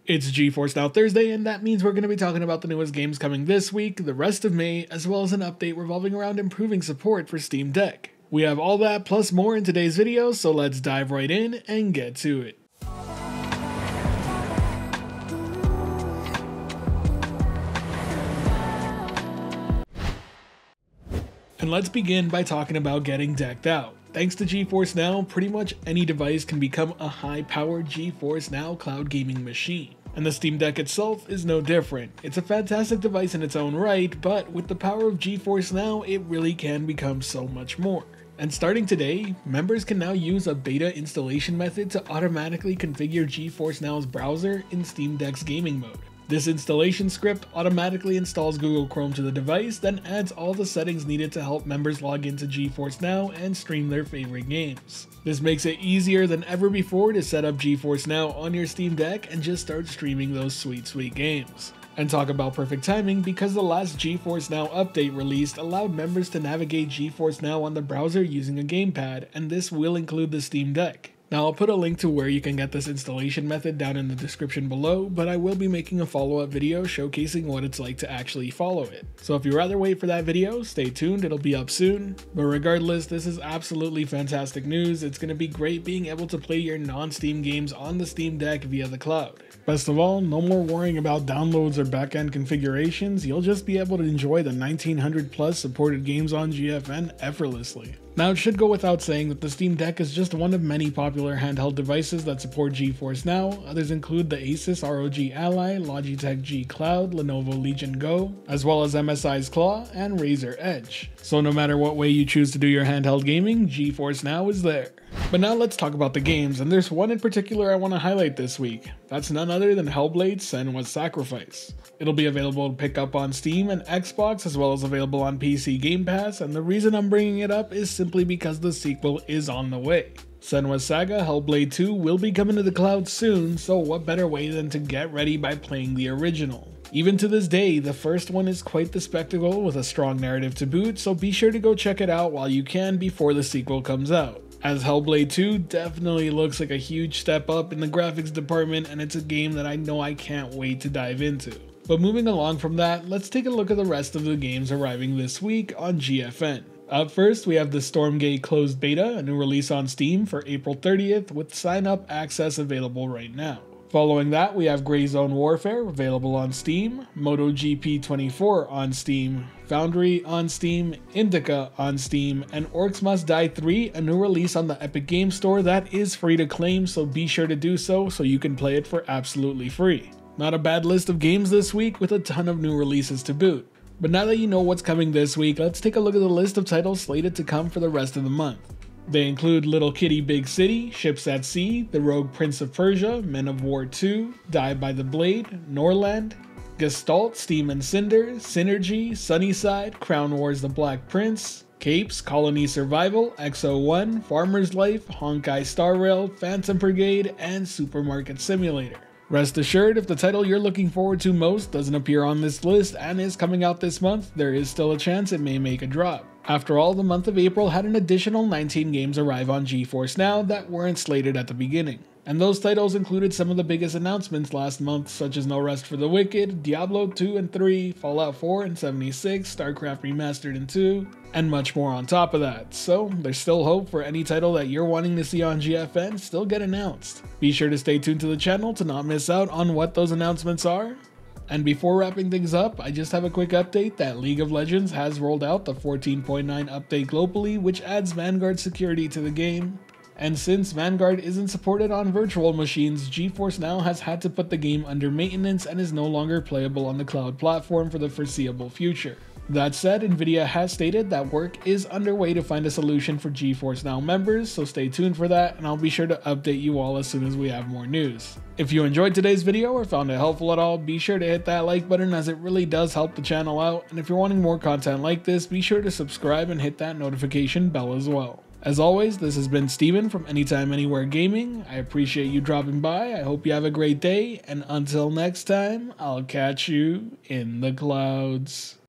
It's GeForce Now Thursday, and that means we're going to be talking about the newest games coming this week, the rest of May, as well as an update revolving around improving support for Steam Deck. We have all that plus more in today's video, so let's dive right in and get to it. And let's begin by talking about getting decked out. Thanks to GeForce Now, pretty much any device can become a high-powered GeForce Now cloud gaming machine. And the Steam Deck itself is no different. It's a fantastic device in its own right, but with the power of GeForce Now, it really can become so much more. And starting today, members can now use a beta installation method to automatically configure GeForce Now's browser in Steam Deck's gaming mode. This installation script automatically installs Google Chrome to the device, then adds all the settings needed to help members log into GeForce Now and stream their favorite games. This makes it easier than ever before to set up GeForce Now on your Steam Deck and just start streaming those sweet games. And talk about perfect timing, because the last GeForce Now update released allowed members to navigate GeForce Now on the browser using a gamepad, and this will include the Steam Deck. Now I'll put a link to where you can get this installation method down in the description below, but I will be making a follow-up video showcasing what it's like to actually follow it. So if you'd rather wait for that video, stay tuned, it'll be up soon. But regardless, this is absolutely fantastic news. It's going to be great being able to play your non-Steam games on the Steam Deck via the cloud. Best of all, no more worrying about downloads or backend configurations. You'll just be able to enjoy the 1900 plus supported games on GFN effortlessly. Now, it should go without saying that the Steam Deck is just one of many popular handheld devices that support GeForce Now. Others include the Asus ROG Ally, Logitech G Cloud, Lenovo Legion Go, as well as MSI's Claw and Razer Edge. So no matter what way you choose to do your handheld gaming, GeForce Now is there. But now let's talk about the games, and there's one in particular I want to highlight this week. That's none other than Hellblade: Senua's Sacrifice. It'll be available to pick up on Steam and Xbox, as well as available on PC Game Pass, and the reason I'm bringing it up is simply because the sequel is on the way. Senua's Saga Hellblade 2 will be coming to the cloud soon, so what better way than to get ready by playing the original. Even to this day, the first one is quite the spectacle with a strong narrative to boot, so be sure to go check it out while you can before the sequel comes out. As Hellblade 2 definitely looks like a huge step up in the graphics department, and it's a game that I know I can't wait to dive into. But moving along from that, let's take a look at the rest of the games arriving this week on GFN. Up first, we have the Stormgate Closed Beta, a new release on Steam for April 30th with sign-up access available right now. Following that, we have Grey Zone Warfare available on Steam, MotoGP 24 on Steam, Foundry on Steam, Indica on Steam, and Orcs Must Die 3, a new release on the Epic Games Store that is free to claim, so be sure to do so you can play it for absolutely free. Not a bad list of games this week with a ton of new releases to boot. But now that you know what's coming this week, let's take a look at the list of titles slated to come for the rest of the month. They include Little Kitty Big City, Ships at Sea, The Rogue Prince of Persia, Men of War 2, Die by the Blade, Norland, Gestalt, Steam and Cinder, Synergy, Sunnyside, Crown Wars The Black Prince, Capes, Colony Survival, XO1, Farmer's Life, Honkai Star Rail, Phantom Brigade, and Supermarket Simulator. Rest assured, if the title you're looking forward to most doesn't appear on this list and is coming out this month, there is still a chance it may make a drop. After all, the month of April had an additional 19 games arrive on GeForce Now that weren't slated at the beginning. And those titles included some of the biggest announcements last month, such as No Rest for the Wicked, Diablo 2 and 3, Fallout 4 and 76, StarCraft Remastered and 2, and much more on top of that. So there's still hope for any title that you're wanting to see on GFN still get announced. Be sure to stay tuned to the channel to not miss out on what those announcements are. And before wrapping things up, I just have a quick update that League of Legends has rolled out the 14.9 update globally, which adds Vanguard security to the game. And since Vanguard isn't supported on virtual machines, GeForce Now has had to put the game under maintenance and is no longer playable on the cloud platform for the foreseeable future. That said, Nvidia has stated that work is underway to find a solution for GeForce Now members, so stay tuned for that, and I'll be sure to update you all as soon as we have more news. If you enjoyed today's video or found it helpful at all, be sure to hit that like button as it really does help the channel out, and if you're wanting more content like this, be sure to subscribe and hit that notification bell as well. As always, this has been Steven from Anytime Anywhere Gaming. I appreciate you dropping by, I hope you have a great day, and until next time, I'll catch you in the clouds.